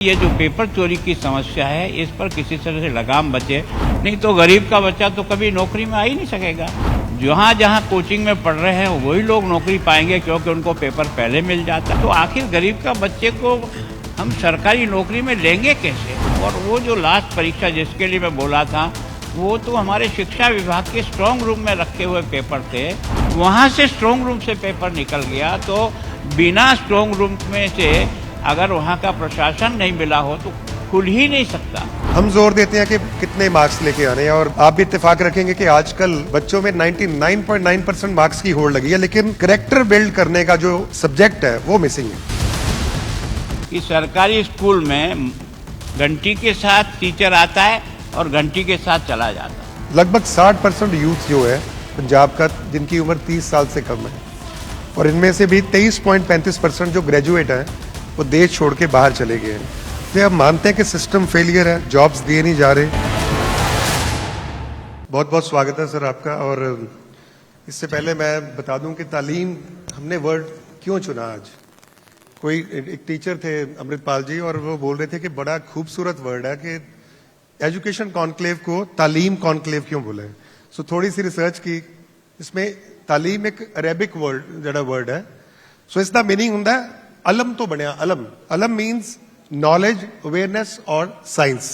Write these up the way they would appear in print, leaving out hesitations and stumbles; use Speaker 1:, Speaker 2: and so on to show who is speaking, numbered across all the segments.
Speaker 1: ये जो पेपर चोरी की समस्या है, इस पर किसी तरह से लगाम बचे, नहीं तो गरीब का बच्चा तो कभी नौकरी में आ ही नहीं सकेगा। जहाँ जहाँ कोचिंग में पढ़ रहे हैं वही लोग नौकरी पाएंगे, क्योंकि उनको पेपर पहले मिल जाता है। तो आखिर गरीब का बच्चे को हम सरकारी नौकरी में लेंगे कैसे? और वो जो लास्ट परीक्षा जिसके लिए मैं बोला था, वो तो हमारे शिक्षा विभाग के स्ट्रॉन्ग रूम में रखे हुए पेपर थे। वहाँ से स्ट्रॉन्ग रूम से पेपर निकल गया, तो बिना स्ट्रॉन्ग रूम में से अगर वहाँ का प्रशासन नहीं मिला हो तो खुल ही नहीं सकता।
Speaker 2: हम जोर देते हैं कि कितने मार्क्स लेके आने हैं, और आप भी इत्तेफाक रखेंगे कि आजकल बच्चों में 99.9% मार्क्स की होड़ लगी है, लेकिन कैरेक्टर बिल्ड करने का जो सब्जेक्ट है वो मिसिंग है।
Speaker 1: कि सरकारी स्कूल में घंटी के साथ टीचर आता है और घंटी के साथ चला जाता है।
Speaker 2: लगभग 60% यूथ जो है पंजाब का, जिनकी उम्र 30 साल से कम है, और इनमें से भी 23.35% जो ग्रेजुएट है वो देश छोड़ के बाहर चले गए हैं। तो आप मानते हैं कि सिस्टम फेलियर है, जॉब्स दिए नहीं जा रहे। बहुत बहुत स्वागत है सर आपका। और इससे पहले मैं बता दूं कि तालीम, हमने वर्ड क्यों चुना आज। कोई एक टीचर थे अमृतपाल जी, और वो बोल रहे थे कि बड़ा खूबसूरत वर्ड है कि एजुकेशन कॉन्क्लेव को तालीम कॉन्क्लेव क्यों बोले। सो थोड़ी सी रिसर्च की, इसमें तालीम एक अरेबिक वर्ड है। सो इसका मीनिंग ਹੁੰਦਾ है अलम तो बनया, अलम अलम मीन्स नॉलेज, अवेयरनेस और साइंस।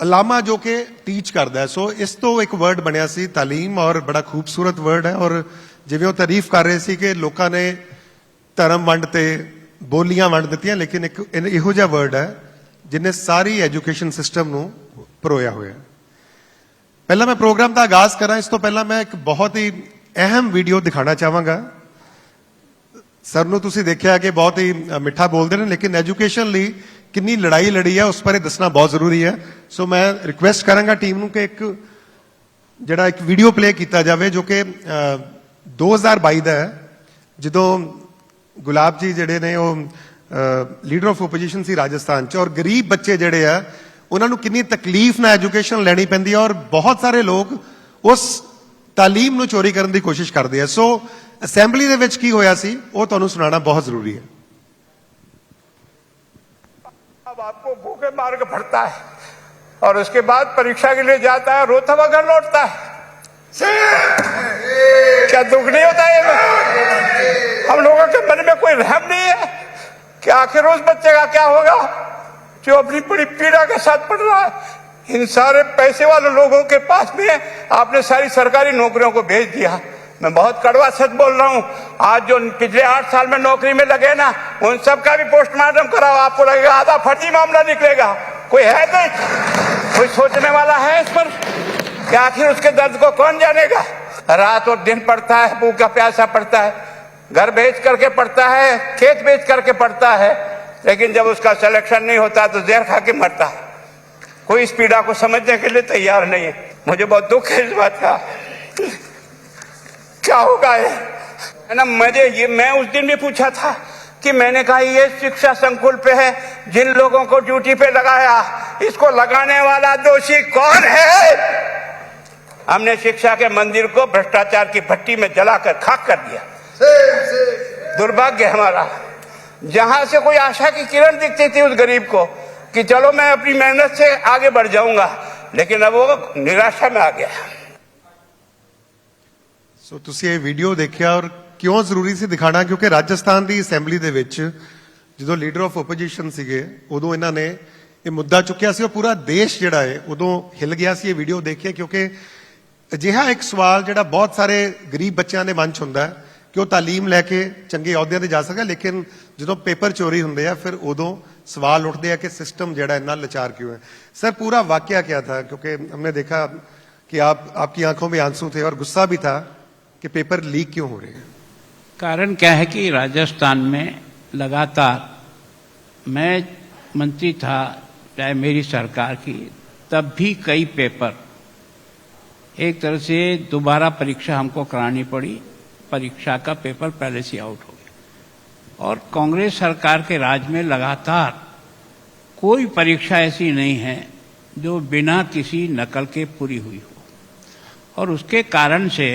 Speaker 2: अलामा जो कि टीच करता है। सो इस तो एक वर्ड बनया सी तालीम, और बड़ा खूबसूरत वर्ड है। और जिवें वो तारीफ कर रहे सी कि लोगों ने धर्म वंडते, बोलियां वंड दित्तियां, लेकिन एक इहो जिहा वर्ड है जिन्हें सारी एजुकेशन सिस्टम नूं परोया होया। पहला मैं प्रोग्राम का आगाज करा, इस तो पहला मैं एक बहुत ही अहम वीडियो दिखाना चाहांगा। सर ਨੂੰ ਤੁਸੀਂ ਦੇਖਿਆ कि बहुत ही मिठा बोलते हैं, लेकिन एजुकेशन ਲਈ कितनी लड़ाई लड़ी है उस पर दसना बहुत जरूरी है। सो मैं रिक्वेस्ट करांगा टीम ਨੂੰ कि एक ਜਿਹੜਾ एक वीडियो प्ले किया जाए जो कि 2022 ਦਾ है, ਜਦੋਂ गुलाब जी ਜਿਹੜੇ ਨੇ ਉਹ लीडर ऑफ ओपोजिशन ਸੀ राजस्थान च, और गरीब बच्चे ਜਿਹੜੇ ਆ ਉਹਨਾਂ ਨੂੰ कितनी तकलीफ ਨਾਲ एजुकेशन ਲੈਣੀ ਪੈਂਦੀ है, और बहुत सारे लोग उस तालीम ਨੂੰ चोरी ਕਰਨ ਦੀ कोशिश ਕਰਦੇ ਆ। सो असेंबली ਦੇ ਵਿੱਚ ਕੀ ਹੋਇਆ ਸੀ ਉਹ ਤੁਹਾਨੂੰ ਸੁਣਾਉਣਾ बहुत जरूरी है।
Speaker 3: अब आपको भूखे मार के पड़ता है, और उसके बाद परीक्षा के लिए जाता है, रोता हुआ घर लौटता है। क्या दुख नहीं होता है? हम लोगों के मन में कोई रहम नहीं है कि आखिर उस बच्चे का क्या होगा जो अपनी बड़ी पीड़ा के साथ पढ़ रहा है। इन सारे पैसे वाले लोगों के पास में आपने सारी सरकारी नौकरियों को भेज दिया। मैं बहुत कड़वा सच बोल रहा हूं। आज जो पिछले 8 साल में नौकरी में लगे ना, उन सब का भी पोस्टमार्टम कराओ, आपको लगेगा आधा फर्जी मामला निकलेगा। कोई है नहीं, कोई सोचने वाला है इस पर कि आखिर उसके दर्द को कौन जानेगा। रात और दिन पढ़ता है, भूखा प्यासा पढ़ता है, घर बेच करके पढ़ता है, खेत बेच करके पढ़ता है, लेकिन जब उसका सिलेक्शन नहीं होता तो जहर खा के मरता है। कोई इस पीड़ा को समझने के लिए तैयार नहीं है। मुझे बहुत दुख है इस बात का। क्या होगा ये है ना। मैं उस दिन भी पूछा था कि मैंने कहा ये शिक्षा संकुल पे है, जिन लोगों को ड्यूटी पे लगाया, इसको लगाने वाला दोषी कौन है? हमने शिक्षा के मंदिर को भ्रष्टाचार की भट्टी में जलाकर खाक कर दिया। दुर्भाग्य हमारा। जहां से कोई आशा की किरण दिखती थी उस गरीब को कि चलो मैं अपनी मेहनत से आगे बढ़ जाऊंगा, लेकिन अब वो निराशा में आ गया।
Speaker 2: ਸੋ ਤੁਸੀਂ ਇਹ ਵੀਡੀਓ ਦੇਖਿਆ, ਔਰ ਕਿਉਂ ਜ਼ਰੂਰੀ ਸੀ ਦਿਖਾਣਾ, ਕਿਉਂਕਿ ਰਾਜਸਥਾਨ ਦੀ ਅਸੈਂਬਲੀ ਦੇ ਵਿੱਚ ਜਦੋਂ ਲੀਡਰ ਆਫ ਓਪੋਜੀਸ਼ਨ ਸੀਗੇ, ਉਦੋਂ ਇਹਨਾਂ ਨੇ ਇਹ ਮੁੱਦਾ ਚੁੱਕਿਆ ਸੀ, ਔਰ ਪੂਰਾ ਦੇਸ਼ ਜਿਹੜਾ ਹੈ ਉਦੋਂ ਹਿੱਲ ਗਿਆ ਸੀ ਇਹ ਵੀਡੀਓ ਦੇਖ ਕੇ। ਕਿਉਂਕਿ ਅਜਿਹਾ ਇੱਕ ਸਵਾਲ ਜਿਹੜਾ ਬਹੁਤ ਸਾਰੇ ਗਰੀਬ ਬੱਚਿਆਂ ਦੇ ਮਨ 'ਚ ਹੁੰਦਾ ਹੈ ਕਿ ਉਹ ਤਾਲੀਮ ਲੈ ਕੇ ਚੰਗੇ ਅਹੁਦਿਆਂ ਤੇ ਜਾ ਸਕਣ, ਲੇਕਿਨ ਜਦੋਂ ਪੇਪਰ ਚੋਰੀ ਹੁੰਦੇ ਆ ਫਿਰ ਉਦੋਂ सवाल उठते हैं कि सिस्टम जड़ा इतना लाचार क्यों है। सर पूरा वाकया क्या था, क्योंकि हमने देखा कि आपकी आंखों में आंसू थे और गुस्सा भी था कि पेपर लीक क्यों हो रहे हैं।
Speaker 1: कारण क्या है कि राजस्थान में लगातार मैं मंत्री था, चाहे मेरी सरकार की, तब भी कई पेपर एक तरह से दोबारा परीक्षा हमको करानी पड़ी। परीक्षा का पेपर पहले से आउट हो गया, और कांग्रेस सरकार के राज में लगातार कोई परीक्षा ऐसी नहीं है जो बिना किसी नकल के पूरी हुई हो। और उसके कारण से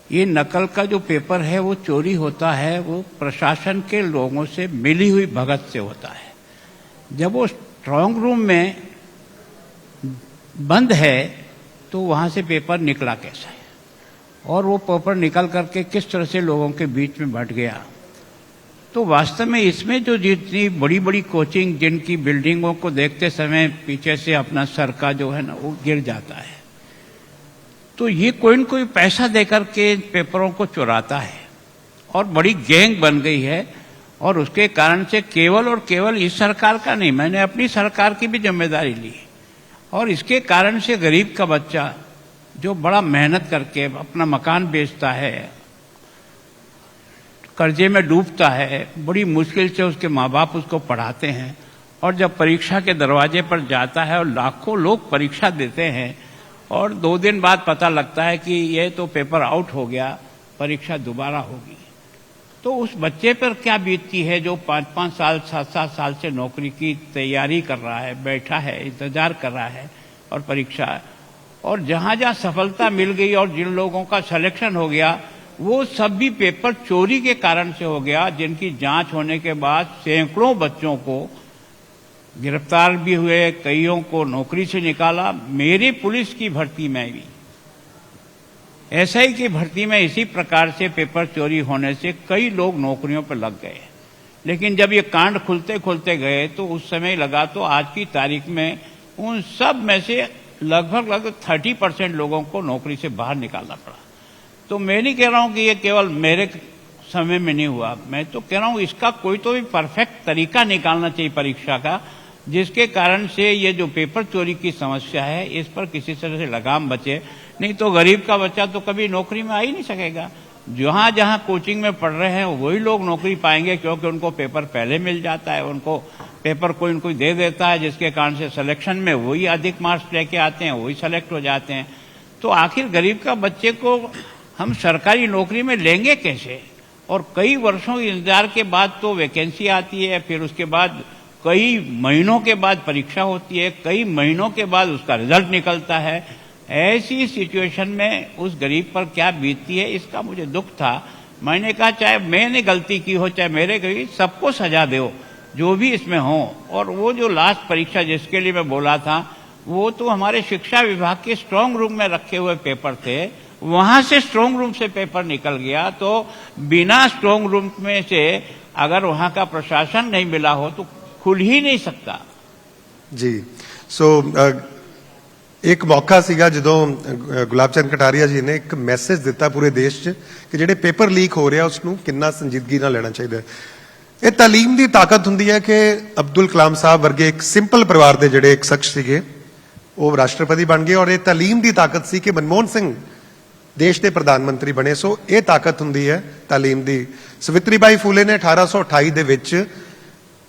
Speaker 1: ये नकल का जो पेपर है वो चोरी होता है, वो प्रशासन के लोगों से मिली हुई भगत से होता है। जब वो स्ट्रांग रूम में बंद है तो वहां से पेपर निकला कैसा है, और वो पेपर निकल करके किस तरह से लोगों के बीच में बंट गया। तो वास्तव में इसमें जो जितनी बड़ी बड़ी कोचिंग, जिनकी बिल्डिंगों को देखते समय पीछे से अपना सर का जो है ना वो गिर जाता है, तो ये कोई न कोई पैसा देकर के पेपरों को चुराता है और बड़ी गैंग बन गई है। और उसके कारण से केवल और केवल इस सरकार का नहीं, मैंने अपनी सरकार की भी जिम्मेदारी ली, और इसके कारण से गरीब का बच्चा जो बड़ा मेहनत करके अपना मकान बेचता है, कर्जे में डूबता है, बड़ी मुश्किल से उसके माँ बाप उसको पढ़ाते हैं, और जब परीक्षा के दरवाजे पर जाता है और लाखों लोग परीक्षा देते हैं और 2 दिन बाद पता लगता है कि ये तो पेपर आउट हो गया, परीक्षा दोबारा होगी, तो उस बच्चे पर क्या बीतती है जो 5-5 साल 7-7 साल से नौकरी की तैयारी कर रहा है, बैठा है, इंतजार कर रहा है और परीक्षा, और जहां जहां सफलता मिल गई और जिन लोगों का सिलेक्शन हो गया वो सब भी पेपर चोरी के कारण से हो गया, जिनकी जांच होने के बाद सैकड़ों बच्चों को गिरफ्तार भी हुए, कईयों को नौकरी से निकाला। मेरी पुलिस की भर्ती में भी एसआई की भर्ती में इसी प्रकार से पेपर चोरी होने से कई लोग नौकरियों पर लग गए, लेकिन जब ये कांड खुलते खुलते गए तो उस समय लगा तो आज की तारीख में उन सब में से लगभग 30% लोगों को नौकरी से बाहर निकालना पड़ा। तो मैं नहीं कह रहा हूं कि ये केवल मेरे समय में नहीं हुआ, मैं तो कह रहा हूं इसका कोई तो भी परफेक्ट तरीका निकालना चाहिए परीक्षा का, जिसके कारण से ये जो पेपर चोरी की समस्या है इस पर किसी तरह से लगाम बचे। नहीं तो गरीब का बच्चा तो कभी नौकरी में आ ही नहीं सकेगा। जहां जहां कोचिंग में पढ़ रहे हैं वही लोग नौकरी पाएंगे, क्योंकि उनको पेपर पहले मिल जाता है, उनको पेपर कोई न कोई दे देता है, जिसके कारण से सिलेक्शन में वही अधिक मार्क्स लेके आते हैं, वही सेलेक्ट हो जाते हैं। तो आखिर गरीब का बच्चे को हम सरकारी नौकरी में लेंगे कैसे? और कई वर्षों के इंतजार के बाद तो वैकेंसी आती है, फिर उसके बाद कई महीनों के बाद परीक्षा होती है, कई महीनों के बाद उसका रिजल्ट निकलता है। ऐसी सिचुएशन में उस गरीब पर क्या बीतती है, इसका मुझे दुख था। मैंने कहा चाहे मैंने गलती की हो, चाहे मेरे गरीब, सबको सजा दो जो भी इसमें हो। और वो जो लास्ट परीक्षा जिसके लिए मैं बोला था, वो तो हमारे शिक्षा विभाग के स्ट्रांग रूम में रखे हुए पेपर थे, वहां से स्ट्रांग रूम से पेपर निकल गया। तो बिना स्ट्रांग रूम में से अगर वहां का प्रशासन नहीं मिला हो तो खुल ही नहीं सकता
Speaker 2: जी। एक मौका ਸੀਗਾ ਜਦੋਂ ਗੁਲਾਬ ਚੰਦ ਕਟਾਰੀਆ ਜੀ ਨੇ ਇੱਕ ਮੈਸੇਜ ਦਿੱਤਾ ਪੂਰੇ ਦੇਸ਼ 'ਚ ਕਿ ਜਿਹੜੇ ਪੇਪਰ ਲੀਕ ਹੋ ਰਿਹਾ ਉਸ ਨੂੰ ਕਿੰਨਾ ਸੰਜੀਦਗੀ ਨਾਲ ਲੈਣਾ ਚਾਹੀਦਾ ਹੈ। ਇਹ ਤਾਲੀਮ ਦੀ ਤਾਕਤ ਹੁੰਦੀ ਹੈ ਕਿ ਅਬਦੁਲ ਕਲਾਮ ਸਾਹਿਬ ਵਰਗੇ ਇੱਕ ਸਿੰਪਲ ਪਰਿਵਾਰ ਦੇ ਜਿਹੜੇ ਇੱਕ ਸ਼ਖਸ ਸੀਗੇ ਉਹ ਰਾਸ਼ਟਰਪਤੀ ਬਣ ਗਏ, ਔਰ ਇਹ ਤਾਲੀਮ ਦੀ ਤਾਕਤ ਸੀ ਕਿ ਮਨਮੋਹਨ ਸਿੰਘ ਦੇਸ਼ ਦੇ ਪ੍ਰਧਾਨ ਮੰਤਰੀ ਬਣੇ। ਸੋ ਇਹ ਤਾਕਤ ਹੁੰਦੀ ਹੈ ਤਾਲੀਮ ਦੀ। ਸਵਿਤਰੀਬਾਈ ਫੂਲੇ ਨੇ 1828 ਦੇ ਵਿੱਚ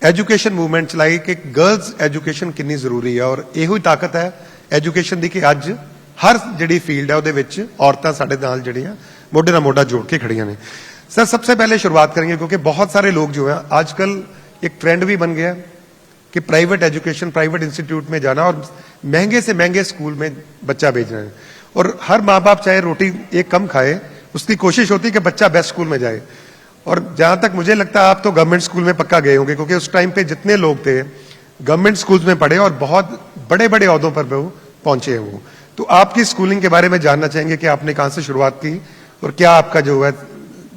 Speaker 2: ਐਜੂਕੇਸ਼ਨ ਮੂਵਮੈਂਟ ਚਲਾਈ ਕਿ ਗਰਲਸ ਐਜੂਕੇਸ਼ਨ ਕਿੰਨੀ ਜ਼ਰੂਰੀ ਹੈ, ਔਰ ਇਹੋ ਹੀ ਤਾਕਤ ਹੈ ਐਜੂਕੇਸ਼ਨ ਦੀ ਕਿ ਅੱਜ ਹਰ ਜਿਹੜੀ ਫੀਲਡ ਹੈ ਉਹਦੇ ਵਿੱਚ ਔਰਤਾਂ ਸਾਡੇ ਨਾਲ ਜਿਹੜੀਆਂ ਮੋਢੇ ਨਾਲ ਮੋਢਾ ਜੋੜ ਕੇ ਖੜੀਆਂ ਨੇ। सर सबसे पहले शुरुआत करेंगे क्योंकि बहुत सारे लोग जो हैं आजकल एक ट्रेंड भी बन गया कि प्राइवेट एजुकेशन, प्राइवेट इंस्टीट्यूट में जाना और महंगे से महंगे स्कूल में बच्चा भेजना है। और हर माँ बाप चाहे रोटी एक कम खाए, उसकी कोशिश होती है कि बच्चा बेस्ट स्कूल में जाए। और जहां तक मुझे लगता है आप तो गवर्नमेंट स्कूल में पक्का गए होंगे, क्योंकि उस टाइम पे जितने लोग थे गवर्नमेंट स्कूल में पढ़े और बहुत बड़े बड़े ओहदों पर वो पहुंचे हैं। वो तो आपकी स्कूलिंग के बारे में जानना चाहेंगे कि आपने कहां से शुरुआत की और क्या आपका जो है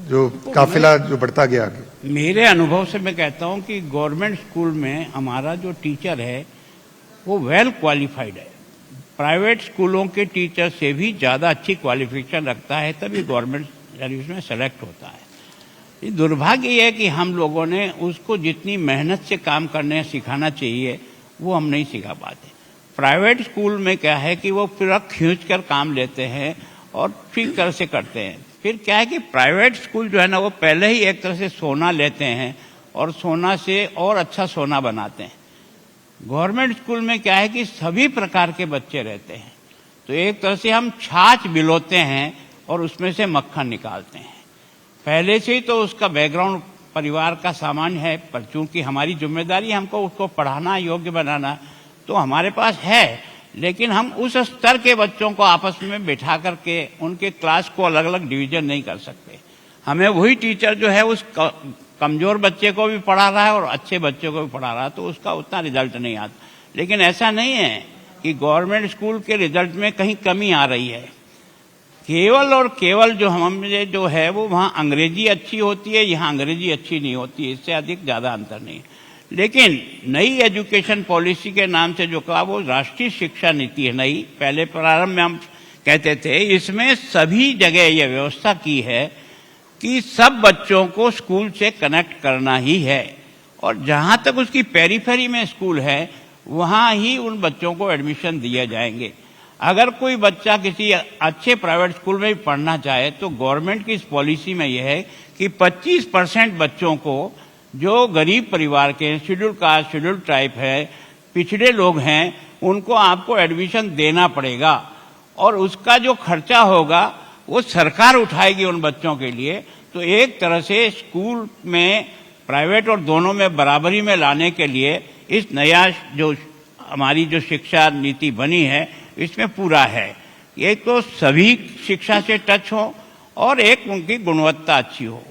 Speaker 2: जो काफिला जो बढ़ता गया आगे।
Speaker 1: मेरे अनुभव से मैं कहता हूं कि गवर्नमेंट स्कूल में हमारा जो टीचर है वो वेल क्वालिफाइड है। प्राइवेट स्कूलों के टीचर से भी ज़्यादा अच्छी क्वालिफिकेशन रखता है, तभी गवर्नमेंट सर्विस में सेलेक्ट होता है। ये दुर्भाग्य ये है कि हम लोगों ने उसको जितनी मेहनत से काम करने सिखाना चाहिए वो हम नहीं सिखा पाते। प्राइवेट स्कूल में क्या है कि वो पूरा खींच कर काम लेते हैं और ठीक तरह से करते हैं। फिर क्या है कि प्राइवेट स्कूल जो है ना वो पहले ही एक तरह से सोना लेते हैं और सोना से और अच्छा सोना बनाते हैं। गवर्नमेंट स्कूल में क्या है कि सभी प्रकार के बच्चे रहते हैं, तो एक तरह से हम छाछ बिलोते हैं और उसमें से मक्खन निकालते हैं। पहले से ही तो उसका बैकग्राउंड परिवार का सामान्य है, पर चूंकि हमारी जिम्मेदारी हमको उसको पढ़ाना, योग्य बनाना, तो हमारे पास है, लेकिन हम उस स्तर के बच्चों को आपस में बैठा करके उनके क्लास को अलग अलग डिवीजन नहीं कर सकते। हमें वही टीचर जो है उस कमजोर बच्चे को भी पढ़ा रहा है और अच्छे बच्चे को भी पढ़ा रहा है, तो उसका उतना रिजल्ट नहीं आता। लेकिन ऐसा नहीं है कि गवर्नमेंट स्कूल के रिजल्ट में कहीं कमी आ रही है। केवल और केवल जो हमें जो है वो वहाँ अंग्रेजी अच्छी होती है, यहाँ अंग्रेजी अच्छी नहीं होती है, इससे अधिक ज़्यादा अंतर नहीं है। लेकिन नई एजुकेशन पॉलिसी के नाम से जो कहा वो राष्ट्रीय शिक्षा नीति है नई, पहले प्रारंभ में हम कहते थे, इसमें सभी जगह ये व्यवस्था की है कि सब बच्चों को स्कूल से कनेक्ट करना ही है, और जहाँ तक उसकी पेरीफेरी में स्कूल है वहाँ ही उन बच्चों को एडमिशन दिए जाएंगे। अगर कोई बच्चा किसी अच्छे प्राइवेट स्कूल में भी पढ़ना चाहे तो गवर्नमेंट की इस पॉलिसी में यह है कि 25% बच्चों को जो गरीब परिवार के शेड्यूल कास्ट, शेड्यूल ट्राइब है, पिछड़े लोग हैं, उनको आपको एडमिशन देना पड़ेगा, और उसका जो खर्चा होगा वो सरकार उठाएगी उन बच्चों के लिए। तो एक तरह से स्कूल में प्राइवेट और दोनों में बराबरी में लाने के लिए इस नया जो हमारी जो शिक्षा नीति बनी है इसमें पूरा है। एक तो सभी शिक्षा से टच हो और एक उनकी गुणवत्ता अच्छी हो।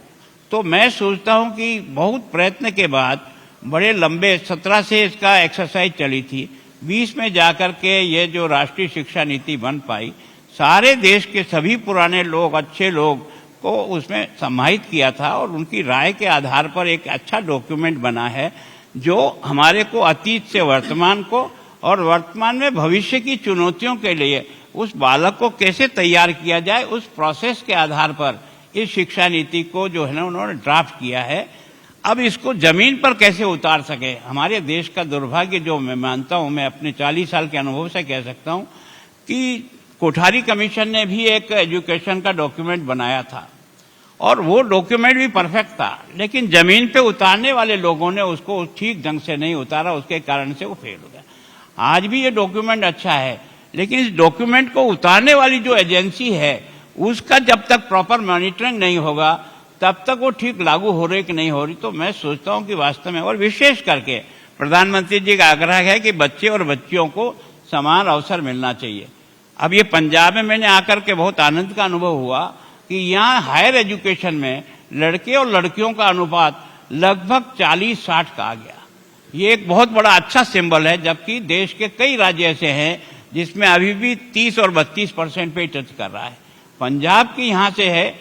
Speaker 1: तो मैं सोचता हूं कि बहुत प्रयत्न के बाद बड़े लंबे 17 से इसका एक्सरसाइज चली थी, 20 में जाकर के ये जो राष्ट्रीय शिक्षा नीति बन पाई। सारे देश के सभी पुराने लोग, अच्छे लोग को उसमें समाहित किया था और उनकी राय के आधार पर एक अच्छा डॉक्यूमेंट बना है जो हमारे को अतीत से वर्तमान को और वर्तमान में भविष्य की चुनौतियों के लिए उस बालक को कैसे तैयार किया जाए, उस प्रोसेस के आधार पर इस शिक्षा नीति को जो है ना उन्होंने ड्राफ्ट किया है। अब इसको जमीन पर कैसे उतार सके, हमारे देश का दुर्भाग्य जो मैं मानता हूं, मैं अपने 40 साल के अनुभव से कह सकता हूं कि कोठारी कमीशन ने भी एक एजुकेशन का डॉक्यूमेंट बनाया था और वो डॉक्यूमेंट भी परफेक्ट था, लेकिन जमीन पे उतारने वाले लोगों ने उसको ठीक ढंग से नहीं उतारा, उसके कारण से वो फेल हो गया। आज भी ये डॉक्यूमेंट अच्छा है, लेकिन इस डॉक्यूमेंट को उतारने वाली जो एजेंसी है उसका जब तक प्रॉपर मॉनिटरिंग नहीं होगा तब तक वो ठीक लागू हो रही कि नहीं हो रही। तो मैं सोचता हूं कि वास्तव में, और विशेष करके प्रधानमंत्री जी का आग्रह है कि बच्चे और बच्चियों को समान अवसर मिलना चाहिए। अब ये पंजाब में मैंने आकर के बहुत आनंद का अनुभव हुआ कि यहाँ हायर एजुकेशन में लड़के और लड़कियों का अनुपात लगभग 40-60 का आ गया। ये एक बहुत बड़ा अच्छा सिंबल है, जबकि देश के कई राज्य ऐसे हैं जिसमें अभी भी 30 और 32% पे टच कर रहा है। पंजाब की यहाँ से है।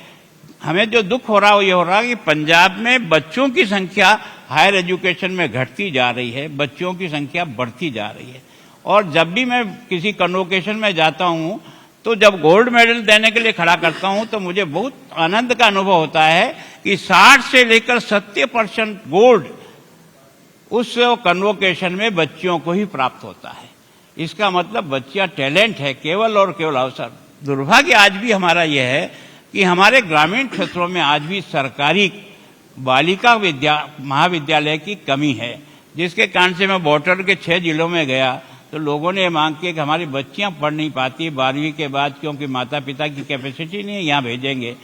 Speaker 1: हमें जो दुख हो रहा है वो ये हो रहा है कि पंजाब में बच्चों की संख्या हायर एजुकेशन में घटती जा रही है, बच्चों की संख्या बढ़ती जा रही है। और जब भी मैं किसी कन्वोकेशन में जाता हूँ तो जब गोल्ड मेडल देने के लिए खड़ा करता हूँ तो मुझे बहुत आनंद का अनुभव होता है कि 60 से लेकर 70% गोल्ड उस कन्वोकेशन में बच्चियों को ही प्राप्त होता है। इसका मतलब बच्चियां टैलेंट है, केवल और केवल अवसर। दुर्भाग्य आज भी हमारा यह है कि हमारे ग्रामीण क्षेत्रों में आज भी सरकारी बालिका महाविद्यालय की कमी है, जिसके कारण से मैं बॉर्डर के 6 जिलों में गया तो लोगों ने मांग की कि हमारी बच्चियां पढ़ नहीं पाती 12वीं के बाद, क्योंकि माता पिता की कैपेसिटी नहीं है, यहाँ भेजेंगे।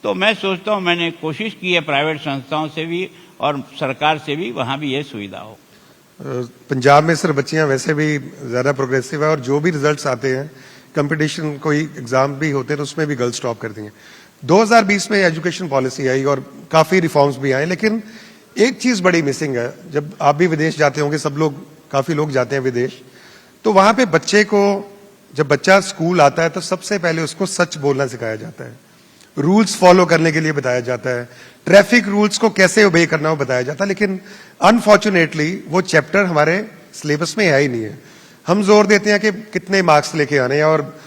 Speaker 1: तो मैं सोचता हूँ, मैंने कोशिश की है प्राइवेट संस्थाओं से भी और सरकार से भी, वहाँ भी ये सुविधा हो।
Speaker 2: पंजाब में सर बच्चियां वैसे भी ज्यादा प्रोग्रेसिव है और जो भी रिजल्ट्स आते हैं, कंपटीशन कोई एग्जाम भी होते हैं तो उसमें भी गर्ल्स टॉप करती हैं। 2020 में एजुकेशन पॉलिसी आई और काफी रिफॉर्म्स भी आए, लेकिन एक चीज बड़ी मिसिंग है। जब आप भी विदेश जाते होंगे, सब लोग, काफी लोग जाते हैं विदेश, तो वहां पे बच्चे को, जब बच्चा स्कूल आता है तो सबसे पहले उसको सच बोलना सिखाया जाता है, रूल्स फॉलो करने के लिए बताया जाता है, ट्रैफिक रूल्स को कैसे ओबे करना वो बताया जाता है। लेकिन अनफॉर्चुनेटली वो चैप्टर हमारे सिलेबस में है ही नहीं है। हम जोर देते हैं कि कितने मार्क्स लेके आने हैं, और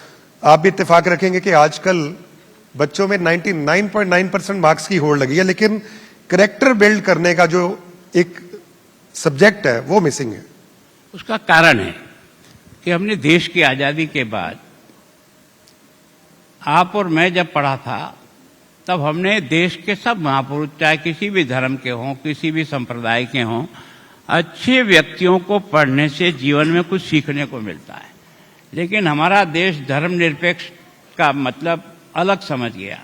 Speaker 2: आप भी इत्तेफाक रखेंगे कि आजकल बच्चों में 99.9% मार्क्स की होड़ लगी है, लेकिन कैरेक्टर बिल्ड करने का जो एक सब्जेक्ट है वो मिसिंग है।
Speaker 1: उसका कारण है कि हमने देश की आजादी के बाद, आप और मैं जब पढ़ा था तब हमने देश के सब महापुरुष, चाहे किसी भी धर्म के हों, किसी भी संप्रदाय के हों, अच्छे व्यक्तियों को पढ़ने से जीवन में कुछ सीखने को मिलता है। लेकिन हमारा देश धर्मनिरपेक्ष का मतलब अलग समझ गया,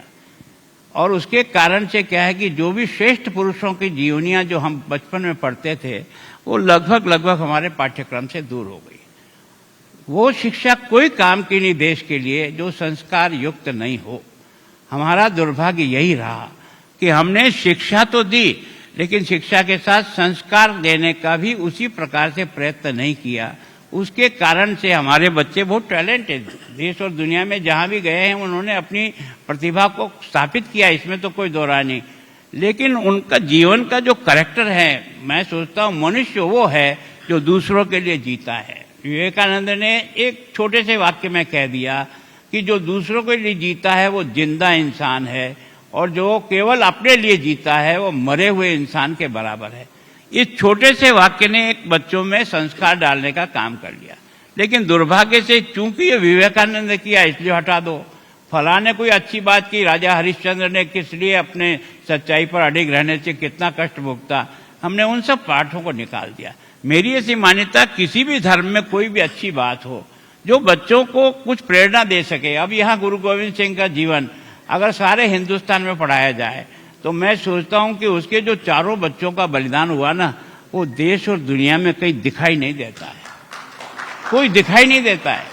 Speaker 1: और उसके कारण से क्या है कि जो भी श्रेष्ठ पुरुषों की जीवनियां जो हम बचपन में पढ़ते थे वो लगभग हमारे पाठ्यक्रम से दूर हो गई। वो शिक्षा कोई काम की नहीं देश के लिए जो संस्कार युक्त नहीं हो। हमारा दुर्भाग्य यही रहा कि हमने शिक्षा तो दी, लेकिन शिक्षा के साथ संस्कार देने का भी उसी प्रकार से प्रयत्न नहीं किया। उसके कारण से हमारे बच्चे बहुत टैलेंटेड, देश और दुनिया में जहां भी गए हैं उन्होंने अपनी प्रतिभा को स्थापित किया, इसमें तो कोई दो राय नहीं। लेकिन उनका जीवन का जो कैरेक्टर है, मैं सोचता हूं मनुष्य वो है जो दूसरों के लिए जीता है। विवेकानंद ने एक छोटे से वाक्य में कह दिया कि जो दूसरों के लिए जीता है वो जिंदा इंसान है, और जो केवल अपने लिए जीता है वो मरे हुए इंसान के बराबर है। इस छोटे से वाक्य ने एक बच्चों में संस्कार डालने का काम कर लिया। लेकिन दुर्भाग्य से चूंकि ये विवेकानंद ने किया इसलिए हटा दो, फलां ने कोई अच्छी बात की, राजा हरिश्चंद्र ने किस लिए अपने सच्चाई पर अडिग रहने से कितना कष्ट भुगता, हमने उन सब पाठों को निकाल दिया। मेरी ऐसी मान्यता, किसी भी धर्म में कोई भी अच्छी बात हो जो बच्चों को कुछ प्रेरणा दे सके। अब यहाँ गुरु गोविंद सिंह का जीवन अगर सारे हिंदुस्तान में पढ़ाया जाए तो मैं सोचता हूं कि उसके जो चारों बच्चों का बलिदान हुआ ना, वो देश और दुनिया में कहीं दिखाई नहीं देता है, कोई दिखाई नहीं देता है।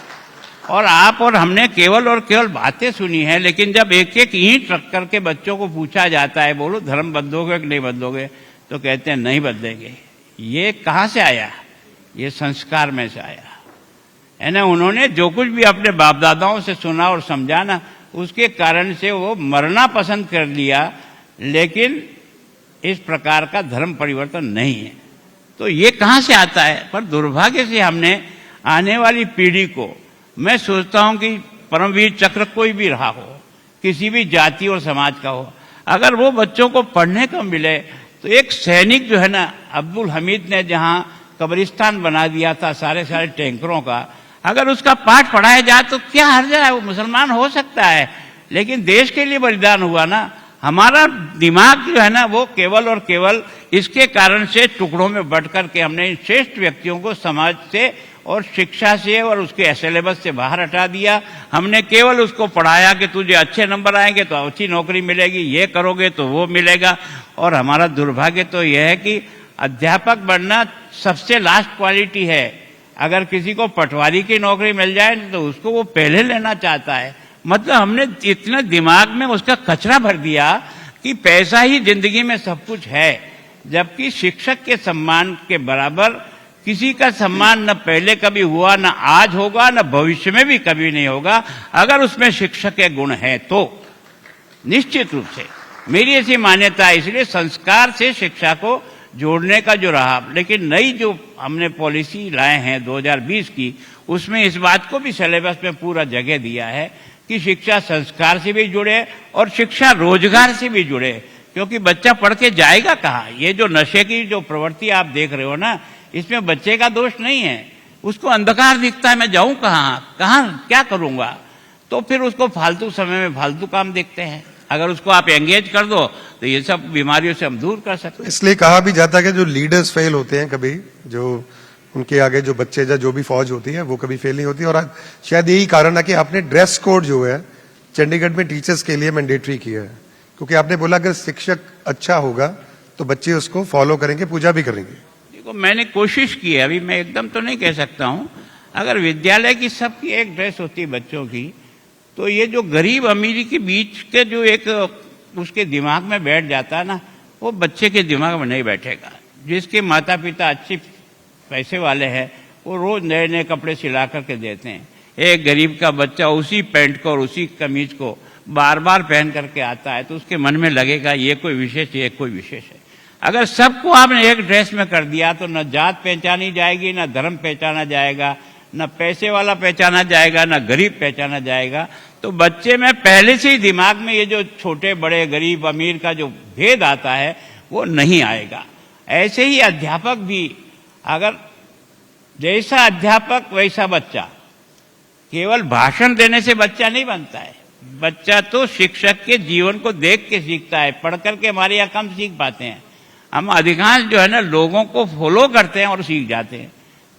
Speaker 1: और आप और हमने केवल और केवल बातें सुनी है, लेकिन जब एक एक ईंट रख करके बच्चों को पूछा जाता है, बोलो धर्म बदलोगे कि नहीं बदलोगे, तो कहते हैं नहीं बदलेंगे। ये कहाँ से आया? ये संस्कार में से आया है ना। उन्होंने जो कुछ भी अपने बाप दादाओं से सुना और समझा ना, उसके कारण से वो मरना पसंद कर लिया, लेकिन इस प्रकार का धर्म परिवर्तन नहीं है। तो ये कहाँ से आता है? पर दुर्भाग्य से हमने आने वाली पीढ़ी को, मैं सोचता हूं कि परमवीर चक्र कोई भी रहा हो, किसी भी जाति और समाज का हो, अगर वो बच्चों को पढ़ने को मिले तो एक सैनिक जो है ना, अब्दुल हमीद ने जहां कब्रिस्तान बना दिया था सारे टैंकरों का, अगर उसका पाठ पढ़ाया जाए तो क्या हर्ज है? वो मुसलमान हो सकता है, लेकिन देश के लिए बलिदान हुआ ना। हमारा दिमाग जो है ना, वो केवल और केवल इसके कारण से टुकड़ों में बंट करके हमने इन श्रेष्ठ व्यक्तियों को समाज से और शिक्षा से और उसके सिलेबस से बाहर हटा दिया। हमने केवल उसको पढ़ाया कि तुझे अच्छे नंबर आएंगे तो अच्छी नौकरी मिलेगी, ये करोगे तो वो मिलेगा। और हमारा दुर्भाग्य तो यह है कि अध्यापक बनना सबसे लास्ट क्वालिटी है। अगर किसी को पटवारी की नौकरी मिल जाए तो उसको वो पहले लेना चाहता है। मतलब हमने इतना दिमाग में उसका कचरा भर दिया कि पैसा ही जिंदगी में सब कुछ है, जबकि शिक्षक के सम्मान के बराबर किसी का सम्मान न पहले कभी हुआ, न आज होगा, न भविष्य में भी कभी नहीं होगा। अगर उसमें शिक्षक के गुण है तो निश्चित रूप से मेरी ऐसी मान्यता है। इसलिए संस्कार से शिक्षा को जोड़ने का जो रहा, लेकिन नई जो हमने पॉलिसी लाए हैं 2020 की, उसमें इस बात को भी सिलेबस में पूरा जगह दिया है कि शिक्षा संस्कार से भी जुड़े और शिक्षा रोजगार से भी जुड़े। क्योंकि बच्चा पढ़ के जाएगा कहाँ? ये जो नशे की जो प्रवृत्ति आप देख रहे हो ना, इसमें बच्चे का दोष नहीं है। उसको अंधकार दिखता है, मैं जाऊं कहाँ क्या करूंगा, तो फिर उसको फालतू समय में फालतू काम देखते हैं। अगर उसको आप एंगेज कर दो तो ये सब बीमारियों से हम दूर कर सकते हैं।
Speaker 2: इसलिए कहा भी जाता है कि जो लीडर्स फेल होते हैं कभी, जो उनके आगे जो बच्चे या जो भी फौज होती है वो कभी फेल नहीं होती। और शायद यही कारण है कि आपने ड्रेस कोड जो है चंडीगढ़ में टीचर्स के लिए मैंडेटरी किया है, क्योंकि आपने बोला अगर शिक्षक अच्छा होगा तो बच्चे उसको फॉलो करेंगे, पूजा भी करेंगे।
Speaker 1: देखो, मैंने कोशिश की है, अभी मैं एकदम तो नहीं कह सकता हूं। अगर विद्यालय की सबकी एक ड्रेस होती बच्चों की, तो ये जो गरीब अमीरी के बीच के जो एक उसके दिमाग में बैठ जाता है ना, वो बच्चे के दिमाग में नहीं बैठेगा। जिसके माता पिता अच्छे पैसे वाले हैं वो रोज नए नए कपड़े सिला करके देते हैं। एक गरीब का बच्चा उसी पैंट को और उसी कमीज को बार बार पहन करके आता है तो उसके मन में लगेगा ये कोई विशेष, ये कोई विशेष है। अगर सबको आपने एक ड्रेस में कर दिया तो न जात पहचानी जाएगी, न धर्म पहचाना जाएगा, न पैसे वाला पहचाना जाएगा, न गरीब पहचाना जाएगा। तो बच्चे में पहले से ही दिमाग में ये जो छोटे बड़े गरीब अमीर का जो भेद आता है वो नहीं आएगा। ऐसे ही अध्यापक भी, अगर जैसा अध्यापक वैसा बच्चा, केवल भाषण देने से बच्चा नहीं बनता है। बच्चा तो शिक्षक के जीवन को देख के सीखता है, पढ़ करके हमारे यहाँ कम सीख पाते हैं। हम अधिकांश जो है ना लोगों को फॉलो करते हैं और सीख जाते हैं।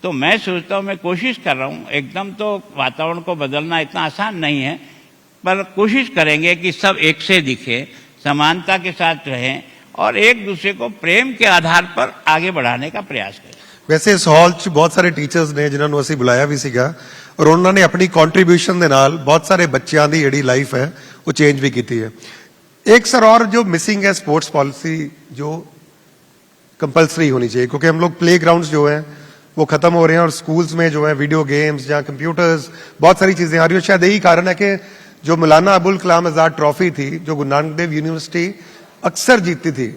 Speaker 1: तो मैं सोचता हूँ, मैं कोशिश कर रहा हूँ, एकदम तो वातावरण को बदलना इतना आसान नहीं है, पर कोशिश करेंगे कि सब एक से दिखे, समानता के साथ रहें और एक दूसरे को प्रेम के आधार पर आगे बढ़ाने का प्रयास करें।
Speaker 2: वैसे इस हॉल च बहुत सारे टीचर्स ने जिन्होंने ਅਸੀਂ बुलाया भी ਸੀਗਾ और उन्होंने अपनी कंट्रीब्यूशन ਦੇ ਨਾਲ बहुत सारे ਬੱਚਿਆਂ ਦੀ ਜਿਹੜੀ ਲਾਈਫ है वो चेंज भी की है। एक सर और जो मिसिंग है स्पोर्ट्स पॉलिसी, जो कंपलसरी होनी चाहिए, क्योंकि हम लोग प्ले ग्राउंड्स जो हैं वो खत्म हो रहे हैं और स्कूल्स में जो है वीडियो गेम्स या कंप्यूटर्स बहुत सारी चीजें आ रही हैं। शायद यही कारण है कि जो मौलाना अबुल कलाम आजाद ट्रॉफी थी जो गुरु नानक देव यूनिवर्सिटी अक्सर जीतती थी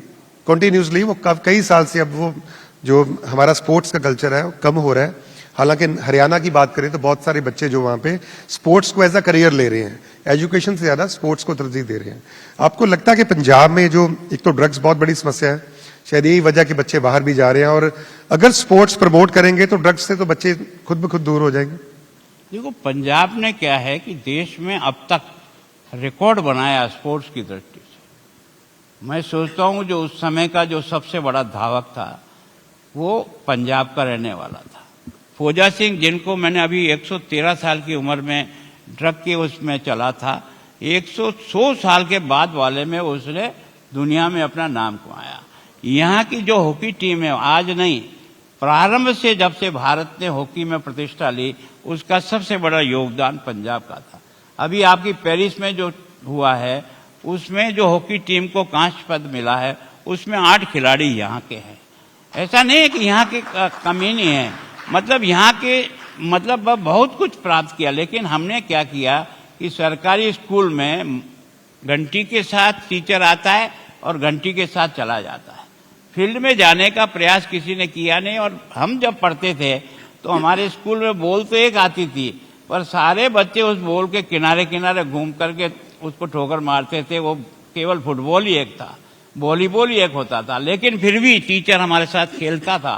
Speaker 2: कंटिन्यूसली, वो कई साल से अब वो जो हमारा स्पोर्ट्स का कल्चर है वो कम हो रहा है। हालांकि हरियाणा की बात करें तो बहुत सारे बच्चे जो वहां पे स्पोर्ट्स को एज अ करियर ले रहे हैं, एजुकेशन से ज्यादा स्पोर्ट्स को तरजीह दे रहे हैं। आपको लगता है कि पंजाब में जो एक तो ड्रग्स बहुत बड़ी समस्या है, शायद यही वजह कि बच्चे बाहर भी जा रहे हैं, और अगर स्पोर्ट्स प्रमोट करेंगे तो ड्रग्स से तो बच्चे खुद ब खुद दूर हो जाएंगे?
Speaker 1: देखो, पंजाब ने क्या है कि देश में अब तक रिकॉर्ड बनाया स्पोर्ट्स की दृष्टि से। मैं सोचता हूं जो उस समय का जो सबसे बड़ा धावक था वो पंजाब का रहने वाला था, फौजा सिंह, जिनको मैंने अभी 113 साल की उम्र में ड्रग के उसमें चला था, 100 साल के बाद वाले में उसने दुनिया में अपना नाम कमाया। यहाँ की जो हॉकी टीम है, आज नहीं, प्रारंभ से जब से भारत ने हॉकी में प्रतिष्ठा ली, उसका सबसे बड़ा योगदान पंजाब का था। अभी आपकी पेरिस में जो हुआ है उसमें जो हॉकी टीम को कांस्य पद मिला है उसमें 8 खिलाड़ी यहाँ के हैं। ऐसा नहीं है कि यहाँ के कमी नहीं है, मतलब यहाँ के बहुत कुछ प्राप्त किया। लेकिन हमने क्या किया कि सरकारी स्कूल में घंटी के साथ टीचर आता है और घंटी के साथ चला जाता है, फील्ड में जाने का प्रयास किसी ने किया नहीं। और हम जब पढ़ते थे तो हमारे स्कूल में बॉल तो एक आती थी, पर सारे बच्चे उस बॉल के किनारे किनारे घूम करके उसको ठोकर मारते थे। वो केवल फुटबॉल ही एक था, वॉलीबॉल ही एक होता था, लेकिन फिर भी टीचर हमारे साथ खेलता था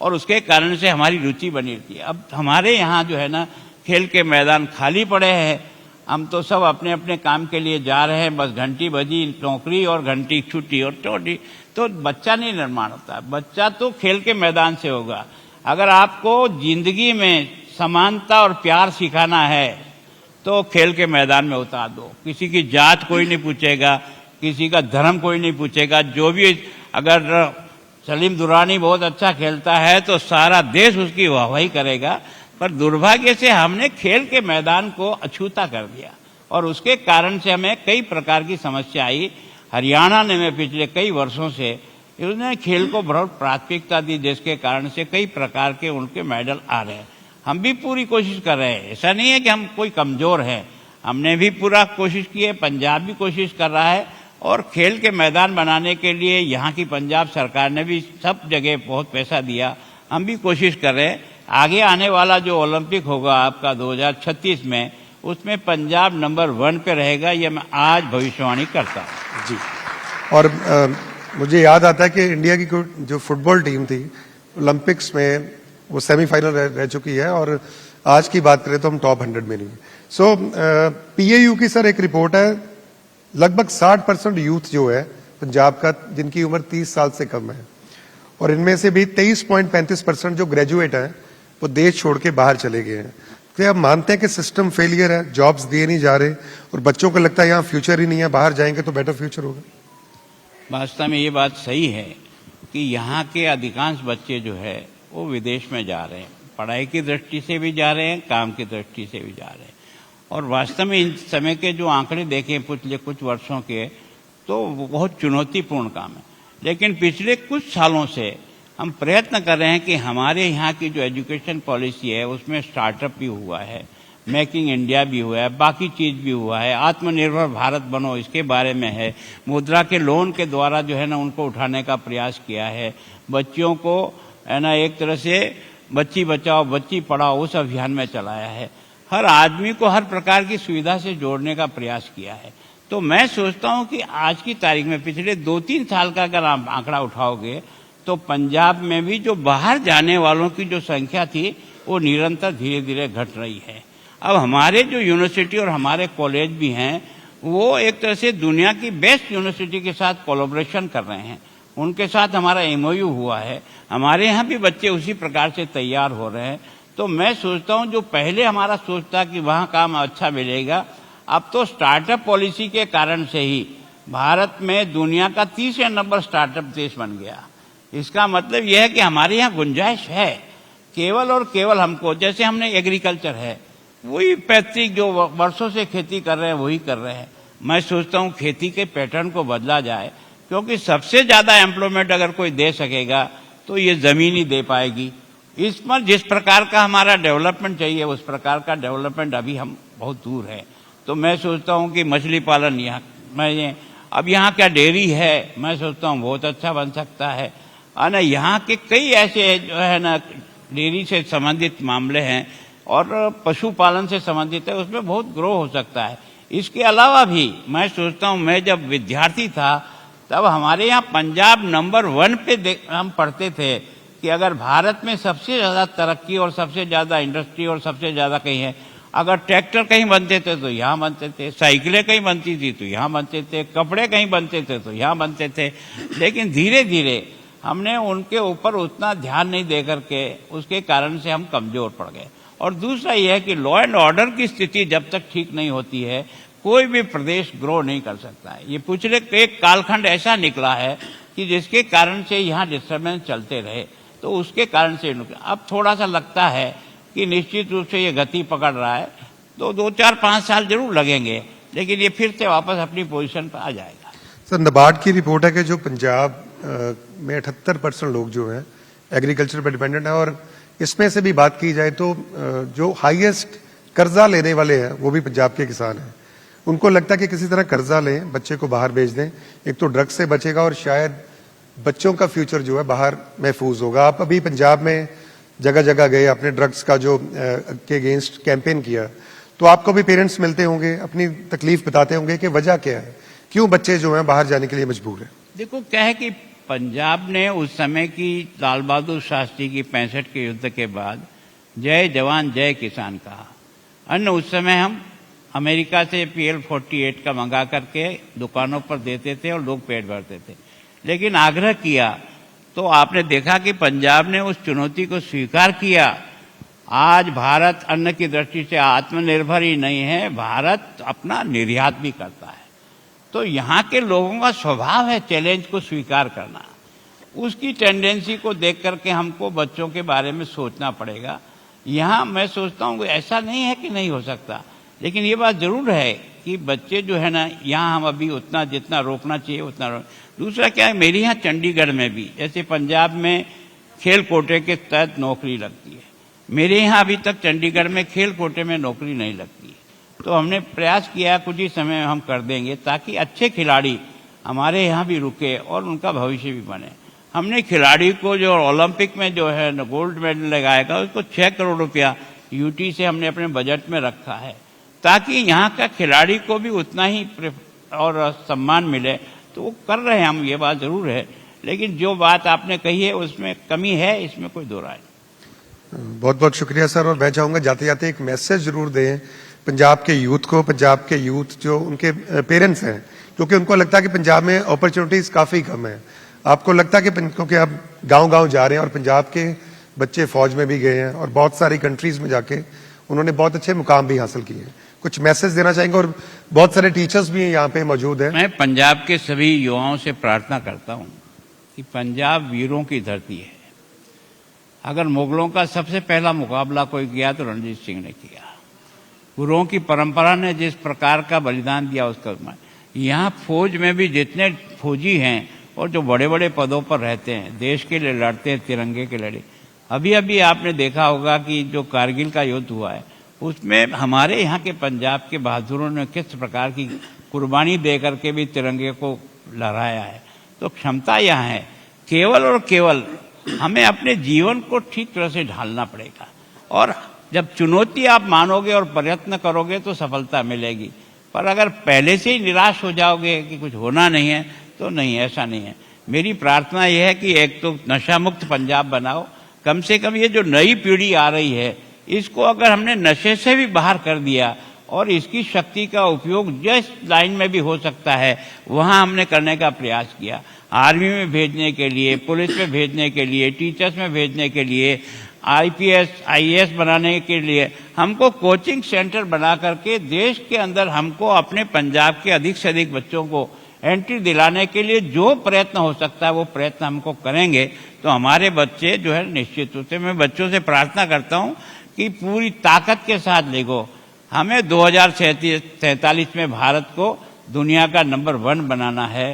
Speaker 1: और उसके कारण से हमारी रुचि बनी थी। अब हमारे यहाँ जो है ना, खेल के मैदान खाली पड़े हैं, हम तो सब अपने अपने काम के लिए जा रहे हैं, बस घंटी बजी नौकरी और घंटी छुट्टी और चोटी, तो बच्चा नहीं निर्माण होता। बच्चा तो खेल के मैदान से होगा। अगर आपको जिंदगी में समानता और प्यार सिखाना है तो खेल के मैदान में उतार दो। किसी की जात कोई नहीं पूछेगा, किसी का धर्म कोई नहीं पूछेगा। जो भी, अगर सलीम दुरानी बहुत अच्छा खेलता है तो सारा देश उसकी वाहवाही करेगा, पर दुर्भाग्य से हमने खेल के मैदान को अछूता कर दिया और उसके कारण से हमें कई प्रकार की समस्या आई। हरियाणा ने में पिछले कई वर्षों से उसने खेल को बहुत प्राथमिकता दी, जिसके कारण से कई प्रकार के उनके मेडल आ रहे हैं। हम भी पूरी कोशिश कर रहे हैं, ऐसा नहीं है कि हम कोई कमजोर हैं, हमने भी पूरा कोशिश की है, पंजाब भी कोशिश कर रहा है। और खेल के मैदान बनाने के लिए यहाँ की पंजाब सरकार ने भी सब जगह बहुत पैसा दिया, हम भी कोशिश कर रहे हैं। आगे आने वाला जो ओलंपिक होगा आपका 2036 में, उसमें पंजाब नंबर 1 पे रहेगा, ये मैं आज भविष्यवाणी करता हूँ
Speaker 2: जी। और मुझे याद आता है कि इंडिया की जो फुटबॉल टीम थी ओलंपिक्स में वो सेमीफाइनल रह चुकी है, और आज की बात करें तो हम टॉप 100 में नहीं। सो पीएयू की सर एक रिपोर्ट है, लगभग 60% यूथ जो है पंजाब का जिनकी उम्र 30 साल से कम है, और इनमें से भी 23.35% जो ग्रेजुएट हैं वो देश छोड़ के बाहर चले गए हैं। तो आप मानते हैं कि सिस्टम फेलियर है, जॉब्स दिए नहीं जा रहे और बच्चों को लगता है यहाँ फ्यूचर ही नहीं है, बाहर जाएंगे तो बेटर फ्यूचर होगा?
Speaker 1: वास्तव में ये बात सही है कि यहाँ के अधिकांश बच्चे जो है वो विदेश में जा रहे हैं, पढ़ाई की दृष्टि से भी जा रहे हैं, काम की दृष्टि से भी जा रहे हैं। और वास्तव में इन समय के जो आंकड़े देखें पिछले कुछ वर्षों के, तो वो बहुत चुनौतीपूर्ण काम है। लेकिन पिछले कुछ सालों से हम प्रयत्न कर रहे हैं कि हमारे यहाँ की जो एजुकेशन पॉलिसी है उसमें स्टार्टअप भी हुआ है, मेकिंग इंडिया भी हुआ है, बाकी चीज भी हुआ है, आत्मनिर्भर भारत बनो इसके बारे में है, मुद्रा के लोन के द्वारा जो है ना उनको उठाने का प्रयास किया है, बच्चियों को है ना एक तरह से बच्ची बचाओ बच्ची पढ़ाओ उस अभियान में चलाया है, हर आदमी को हर प्रकार की सुविधा से जोड़ने का प्रयास किया है। तो मैं सोचता हूं कि आज की तारीख में पिछले 2-3 साल का अगर आप आंकड़ा उठाओगे तो पंजाब में भी जो बाहर जाने वालों की जो संख्या थी वो निरंतर धीरे धीरे घट रही है। अब हमारे जो यूनिवर्सिटी और हमारे कॉलेज भी हैं वो एक तरह से दुनिया की बेस्ट यूनिवर्सिटी के साथ कोलैबोरेशन कर रहे हैं, उनके साथ हमारा एमओयू हुआ है, हमारे यहाँ भी बच्चे उसी प्रकार से तैयार हो रहे हैं। तो मैं सोचता हूँ जो पहले हमारा सोच था कि वहाँ काम अच्छा मिलेगा, अब तो स्टार्टअप पॉलिसी के कारण से ही भारत में दुनिया का 30 नंबर स्टार्टअप देश बन गया। इसका मतलब यह है कि हमारे यहाँ गुंजाइश है, केवल और केवल हमको, जैसे हमने एग्रीकल्चर है वही पैतृक जो वर्षों से खेती कर रहे हैं वही कर रहे हैं। मैं सोचता हूँ खेती के पैटर्न को बदला जाए क्योंकि सबसे ज्यादा एम्प्लॉयमेंट अगर कोई दे सकेगा तो ये जमीन ही दे पाएगी। इस पर जिस प्रकार का हमारा डेवलपमेंट चाहिए उस प्रकार का डेवलपमेंट अभी हम बहुत दूर है। तो मैं सोचता हूं कि मछली पालन अब यहाँ क्या डेयरी है, मैं सोचता हूँ बहुत अच्छा बन सकता है। और यहाँ के कई ऐसे जो है ना डेयरी से संबंधित मामले हैं और पशुपालन से संबंधित है, उसमें बहुत ग्रो हो सकता है। इसके अलावा भी मैं सोचता हूँ, मैं जब विद्यार्थी था तब हमारे यहाँ पंजाब नंबर 1 पे हम पढ़ते थे कि अगर भारत में सबसे ज्यादा तरक्की और सबसे ज्यादा इंडस्ट्री और सबसे ज्यादा कहीं है, अगर ट्रैक्टर कहीं बनते थे तो यहाँ बनते थे, साइकिलें कहीं बनती थी तो यहाँ बनते थे, कपड़े कहीं बनते थे तो यहाँ बनते थे। लेकिन धीरे धीरे हमने उनके ऊपर उतना ध्यान नहीं दे करके उसके कारण से हम कमजोर पड़ गए। और दूसरा यह है कि लॉ एंड ऑर्डर की स्थिति जब तक ठीक नहीं होती है कोई भी प्रदेश ग्रो नहीं कर सकता है। ये पिछले एक कालखंड ऐसा निकला है कि जिसके कारण से यहाँ डिस्टर्बेंस चलते रहे, तो उसके कारण से अब थोड़ा सा लगता है कि निश्चित रूप से ये गति पकड़ रहा है। तो 2-4-5 साल जरूर लगेंगे, लेकिन ये फिर से वापस अपनी पोजीशन पर आ जाएगा।
Speaker 2: सर, नाबार्ड की रिपोर्ट है कि जो पंजाब में 78% लोग जो हैं एग्रीकल्चर पर डिपेंडेंट है, और इसमें से भी बात की जाए तो जो हाईएस्ट कर्जा लेने वाले हैं वो भी पंजाब के किसान हैं। उनको लगता है कि किसी तरह कर्जा लें, बच्चे को बाहर भेज दें, एक तो ड्रग्स से बचेगा और शायद बच्चों का फ्यूचर जो है बाहर महफूज होगा। आप अभी पंजाब में जगह जगह गए, अपने ड्रग्स का जो के अगेंस्ट कैंपेन किया, तो आपको भी पेरेंट्स मिलते होंगे, अपनी तकलीफ बताते होंगे कि वजह क्या है, क्यों बच्चे जो हैं बाहर जाने के लिए मजबूर हैं।
Speaker 1: देखो क्या है कि पंजाब ने उस समय की लाल बहादुर शास्त्री की 65 के युद्ध के बाद जय जवान जय किसान कहा। अन्न उस समय हम अमेरिका से PL-48 का मंगा करके दुकानों पर देते थे और लोग पेट भरते थे, लेकिन आग्रह किया तो आपने देखा कि पंजाब ने उस चुनौती को स्वीकार किया। आज भारत अन्न की दृष्टि से आत्मनिर्भर ही नहीं है, भारत अपना निर्यात भी करता है। तो यहाँ के लोगों का स्वभाव है चैलेंज को स्वीकार करना। उसकी टेंडेंसी को देख करके हमको बच्चों के बारे में सोचना पड़ेगा। यहाँ मैं सोचता हूँ ऐसा नहीं है कि नहीं हो सकता, लेकिन ये बात जरूर है कि बच्चे जो है ना, यहाँ हम अभी उतना जितना रोकना चाहिए उतना दूसरा क्या है, मेरे यहाँ चंडीगढ़ में भी जैसे पंजाब में खेल कोटे के तहत नौकरी लगती है, मेरे यहाँ अभी तक चंडीगढ़ में खेल कोटे में नौकरी नहीं लगती है। तो हमने प्रयास किया कुछ ही समय हम कर देंगे ताकि अच्छे खिलाड़ी हमारे यहाँ भी रुके और उनका भविष्य भी बने। हमने खिलाड़ी को जो ओलंपिक में जो है गोल्ड मेडल लगाएगा उसको 6 करोड़ रुपया यूटी से हमने अपने बजट में रखा है ताकि यहाँ का खिलाड़ी को भी उतना ही और सम्मान मिले। तो वो कर रहे हैं हम, ये बात जरूर है, लेकिन जो बात आपने कही है उसमें कमी है, इसमें कोई दो राय नहीं।
Speaker 2: बहुत बहुत शुक्रिया सर। और मैं चाहूंगा जाते जाते एक मैसेज जरूर दें पंजाब के यूथ को, पंजाब के यूथ जो उनके पेरेंट्स हैं, क्योंकि उनको लगता है कि पंजाब में अपॉर्चुनिटीज काफी कम है। आपको लगता है कि क्योंकि आप गांव-गांव जा रहे हैं और पंजाब के बच्चे फौज में भी गए हैं और बहुत सारी कंट्रीज में जाके उन्होंने बहुत अच्छे मुकाम भी हासिल किए हैं, कुछ मैसेज देना चाहेंगे? और बहुत सारे टीचर्स भी यहाँ पे मौजूद हैं।
Speaker 1: मैं पंजाब के सभी युवाओं से प्रार्थना करता हूँ कि पंजाब वीरों की धरती है। अगर मुगलों का सबसे पहला मुकाबला कोई किया तो रणजीत सिंह ने किया। गुरुओं की परंपरा ने जिस प्रकार का बलिदान दिया उसका यहाँ फौज में भी जितने फौजी हैं और जो बड़े बड़े पदों पर रहते हैं, देश के लिए लड़ते हैं, तिरंगे के लड़े। अभी अभी आपने देखा होगा कि जो कारगिल का युद्ध हुआ है उसमें हमारे यहाँ के पंजाब के बहादुरों ने किस प्रकार की कुर्बानी दे करके भी तिरंगे को लहराया है। तो क्षमता यहाँ है, केवल और केवल हमें अपने जीवन को ठीक तरह से ढालना पड़ेगा। और जब चुनौती आप मानोगे और प्रयत्न करोगे तो सफलता मिलेगी। पर अगर पहले से ही निराश हो जाओगे कि कुछ होना नहीं है तो नहीं, ऐसा नहीं है। मेरी प्रार्थना यह है कि एक तो नशा मुक्त पंजाब बनाओ, कम से कम ये जो नई पीढ़ी आ रही है इसको अगर हमने नशे से भी बाहर कर दिया और इसकी शक्ति का उपयोग जिस लाइन में भी हो सकता है वहां हमने करने का प्रयास किया। आर्मी में भेजने के लिए, पुलिस में भेजने के लिए, टीचर्स में भेजने के लिए, IPS IAS बनाने के लिए हमको कोचिंग सेंटर बना करके देश के अंदर हमको अपने पंजाब के अधिक से अधिक बच्चों को एंट्री दिलाने के लिए जो प्रयत्न हो सकता है वो प्रयत्न हमको करेंगे तो हमारे बच्चे जो है निश्चित रूप से, मैं बच्चों से प्रार्थना करता हूं कि पूरी ताकत के साथ लेगो। हमें 2047 में भारत को दुनिया का नंबर 1 बनाना है।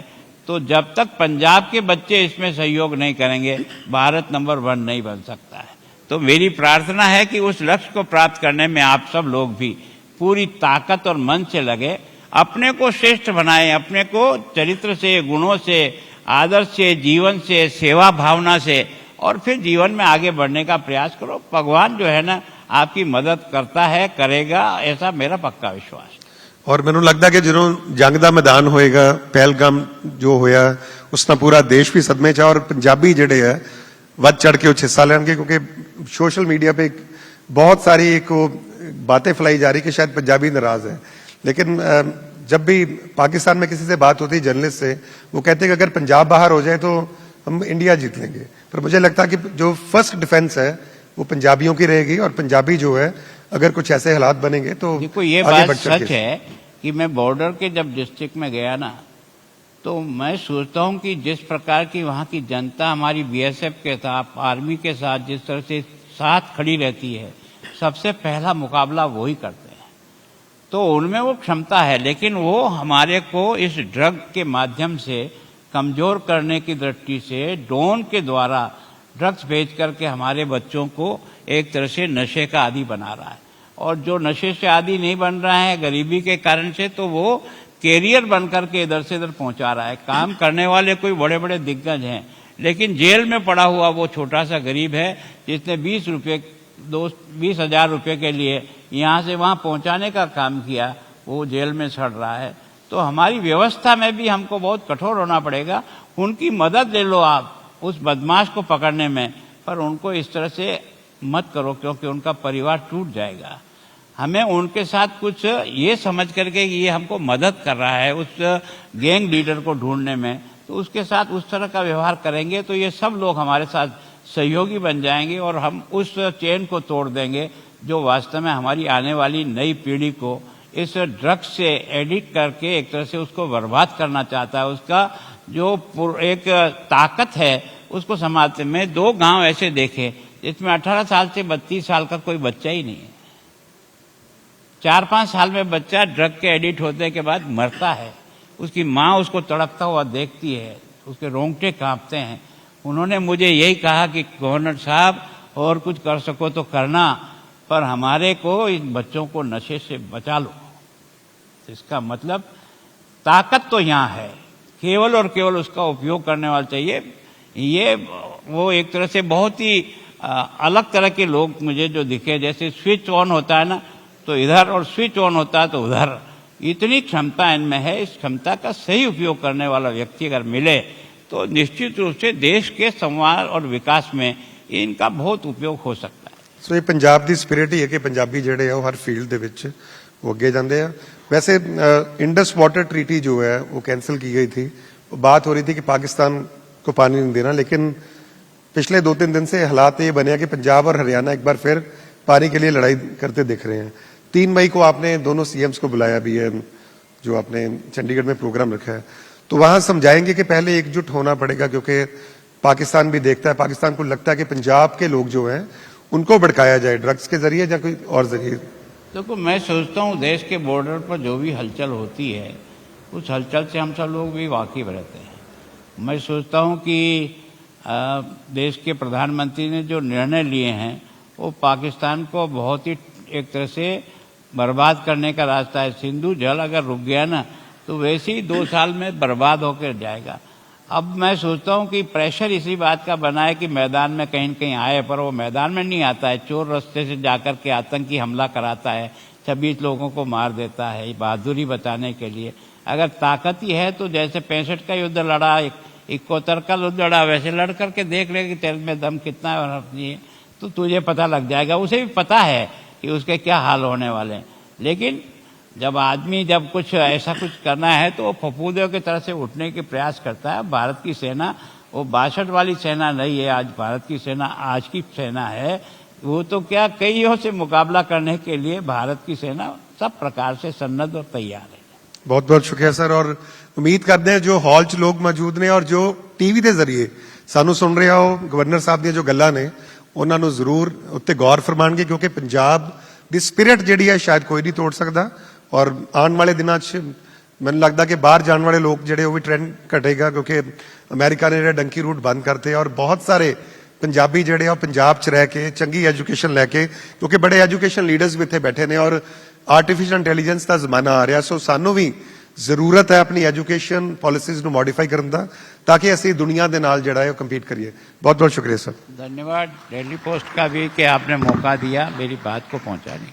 Speaker 1: तो जब तक पंजाब के बच्चे इसमें सहयोग नहीं करेंगे, भारत नंबर 1 नहीं बन सकता है। तो मेरी प्रार्थना है कि उस लक्ष्य को प्राप्त करने में आप सब लोग भी पूरी ताकत और मन से लगे, अपने को श्रेष्ठ बनाएं, अपने को चरित्र से, गुणों से, आदर्श से, जीवन से, सेवा भावना से, और फिर जीवन में आगे बढ़ने का प्रयास करो। भगवान जो है ना आपकी मदद करता है, करेगा, ऐसा मेरा पक्का विश्वास है।
Speaker 2: और मैनू लगता कि जो जंग का मैदान होएगा, पहलगाम जो होया, उसका पूरा देश भी सदमे च, और पंजाबी जिहड़े है वध चढ़ के उस हिस्सा लेंगे, क्योंकि सोशल मीडिया पे बहुत सारी एक बातें फैलाई जा रही कि शायद पंजाबी नाराज है। लेकिन जब भी पाकिस्तान में किसी से बात होती है जर्नलिस्ट से, वो कहते हैं कि अगर पंजाब बाहर हो जाए तो हम इंडिया जीत लेंगे। पर मुझे लगता है कि जो फर्स्ट डिफेंस है वो पंजाबियों की रहेगी, और पंजाबी जो है अगर कुछ ऐसे हालात बनेंगे तो
Speaker 1: देखो ये बात सच है कि मैं बॉर्डर के जब डिस्ट्रिक्ट में गया ना, तो मैं सोचता हूं कि जिस प्रकार की वहां की जनता हमारी बीएसएफ के साथ, आर्मी के साथ जिस तरह से साथ खड़ी रहती है, सबसे पहला मुकाबला वो ही करते हैं। तो उनमें वो क्षमता है, लेकिन वो हमारे को इस ड्रग के माध्यम से कमजोर करने की दृष्टि से ड्रोन के द्वारा ड्रग्स बेच करके हमारे बच्चों को एक तरह से नशे का आदी बना रहा है। और जो नशे से आदी नहीं बन रहा है गरीबी के कारण से, तो वो कैरियर बन करके इधर से इधर पहुंचा रहा है। काम करने वाले कोई बड़े बड़े दिग्गज हैं, लेकिन जेल में पड़ा हुआ वो छोटा सा गरीब है जिसने 20,000 रुपये के लिए यहाँ से वहाँ पहुँचाने का काम किया, वो जेल में सड़ रहा है। तो हमारी व्यवस्था में भी हमको बहुत कठोर होना पड़ेगा। उनकी मदद ले लो आप उस बदमाश को पकड़ने में, पर उनको इस तरह से मत करो, क्योंकि उनका परिवार टूट जाएगा। हमें उनके साथ कुछ ये समझ करके कि ये हमको मदद कर रहा है उस गैंग लीडर को ढूंढने में, तो उसके साथ उस तरह का व्यवहार करेंगे तो ये सब लोग हमारे साथ सहयोगी बन जाएंगे, और हम उस चेन को तोड़ देंगे जो वास्तव में हमारी आने वाली नई पीढ़ी को इस ड्रग्स से एडिक्ट करके एक तरह से उसको बर्बाद करना चाहता है। उसका जो एक ताकत है उसको संभालते। मैं 2 गांव ऐसे देखे जिसमें 18 साल से 32 साल का कोई बच्चा ही नहीं है। 4-5 साल में बच्चा ड्रग के एडिक्ट होने के बाद मरता है। उसकी माँ उसको तड़पता हुआ देखती है, उसके रोंगटे कांपते हैं। उन्होंने मुझे यही कहा कि गवर्नर साहब और कुछ कर सको तो करना, पर हमारे को इन बच्चों को नशे से बचा लो। इसका मतलब ताकत तो यहाँ है, केवल और केवल उसका उपयोग करने वाला चाहिए। ये वो एक तरह से बहुत ही अलग तरह के लोग मुझे जो दिखे, जैसे स्विच ऑन होता है ना तो इधर, और स्विच ऑन होता है तो उधर। इतनी क्षमता इनमें है। इस क्षमता का सही उपयोग करने वाला व्यक्ति अगर मिले तो निश्चित रूप से देश के संवाद और विकास में इनका बहुत उपयोग हो सकता है।
Speaker 2: सो ये पंजाब की स्पिरिट ही है कि पंजाबी जिहड़े आ हर फील्ड दे विच वो अगे जाते हैं। वैसे इंडस वाटर ट्रीटी जो है वो कैंसिल की गई थी। बात हो रही थी कि पाकिस्तान को पानी नहीं देना, लेकिन पिछले 2-3 दिन से हालात ये बने कि पंजाब और हरियाणा एक बार फिर पानी के लिए लड़ाई करते दिख रहे हैं। 3 मई को आपने दोनों सीएम्स को बुलाया भी है, जो आपने चंडीगढ़ में प्रोग्राम रखा है, तो वहां समझाएंगे कि पहले एकजुट होना पड़ेगा, क्योंकि पाकिस्तान भी देखता है, पाकिस्तान को लगता है कि पंजाब के लोग जो हैं उनको भड़काया जाए ड्रग्स के जरिए या कोई और जरिए।
Speaker 1: देखो मैं सोचता हूँ देश के बॉर्डर पर जो भी हलचल होती है उस हलचल से हम सब लोग भी वाकिफ रहते हैं। मैं सोचता हूँ कि देश के प्रधानमंत्री ने जो निर्णय लिए हैं वो पाकिस्तान को बहुत ही एक तरह से बर्बाद करने का रास्ता है। सिंधु जल अगर रुक गया ना तो वैसे ही 2 साल में बर्बाद होकर जाएगा। अब मैं सोचता हूँ कि प्रेशर इसी बात का बना है कि मैदान में कहीं न कहीं आए, पर वो मैदान में नहीं आता है। चोर रास्ते से जाकर के आतंकी हमला कराता है, 26 लोगों को मार देता है बहादुरी बताने के लिए। अगर ताकत ही है तो जैसे 65 का युद्ध लड़ा, 71 का युद्ध लड़ा, वैसे लड़ करके देख ले कि तेरे में दम कितना है और नहीं है, तो तुझे पता लग जाएगा। उसे भी पता है कि उसके क्या हाल होने वाले हैं। लेकिन जब आदमी जब कुछ ऐसा कुछ करना है तो वो फफूंदियों की तरह से उठने के प्रयास करता है। भारत की सेना वो 62 वाली सेना नहीं है। आज भारत की सेना आज की सेना है। वो तो क्या कईयों से मुकाबला करने के लिए भारत की सेना सब प्रकार से सन्नद्ध और तैयार है।
Speaker 2: बहुत बहुत शुक्रिया सर। और उम्मीद करते हैं जो हॉल च लोग मौजूद ने और जो टीवी के जरिए सानू सुन रहे हो, गवर्नर साहब दी जो गल्लां ने उन्होंने जरूर उत्ते गौर फरमाएंगे, क्योंकि पंजाब दी स्पिरिट जिहड़ी है शायद कोई नहीं तोड़ सकता। और आने वाले दिनों ਮੈਨੂੰ ਲੱਗਦਾ ਕਿ ਬਾਹਰ ਜਾਣ ਵਾਲੇ ਲੋਕ ਜਿਹੜੇ ਉਹ ਵੀ ਟ੍ਰੈਂਡ ਘਟੇਗਾ, ਕਿਉਂਕਿ ਅਮਰੀਕਾ ਨੇ ਜਿਹੜਾ ਡੰਕੀ ਰੂਟ ਬੰਦ ਕਰਤੇ ਔਰ ਬਹੁਤ ਸਾਰੇ ਪੰਜਾਬੀ ਜਿਹੜੇ ਆ ਉਹ ਪੰਜਾਬ 'ਚ ਰਹਿ ਕੇ ਚੰਗੀ ਐਜੂਕੇਸ਼ਨ ਲੈ ਕੇ, ਕਿਉਂਕਿ ਬੜੇ ਐਜੂਕੇਸ਼ਨ ਲੀਡਰਸ ਵੀ ਇੱਥੇ ਬੈਠੇ ਨੇ ਔਰ ਆਰਟੀਫੀਸ਼ੀਅਲ ਇੰਟੈਲੀਜੈਂਸ ਦਾ ਜ਼ਮਾਨਾ ਆ ਰਿਹਾ। ਸੋ ਸਾਨੂੰ ਵੀ ਜ਼ਰੂਰਤ ਹੈ ਆਪਣੀ ਐਜੂਕੇਸ਼ਨ ਪਾਲਿਸੀਜ਼ ਨੂੰ ਮੋਡੀਫਾਈ ਕਰਨ ਦਾ, ਤਾਂ ਕਿ ਅਸੀਂ ਦੁਨੀਆ ਦੇ ਨਾਲ ਜਿਹੜਾ ਹੈ ਉਹ ਕੰਪੀਟ करिए। बहुत बहुत शुक्रिया सर।
Speaker 1: धन्यवाद दिल्ली पोस्ट का भी कि आपने मौका दिया मेरी बात को पहुंचाने।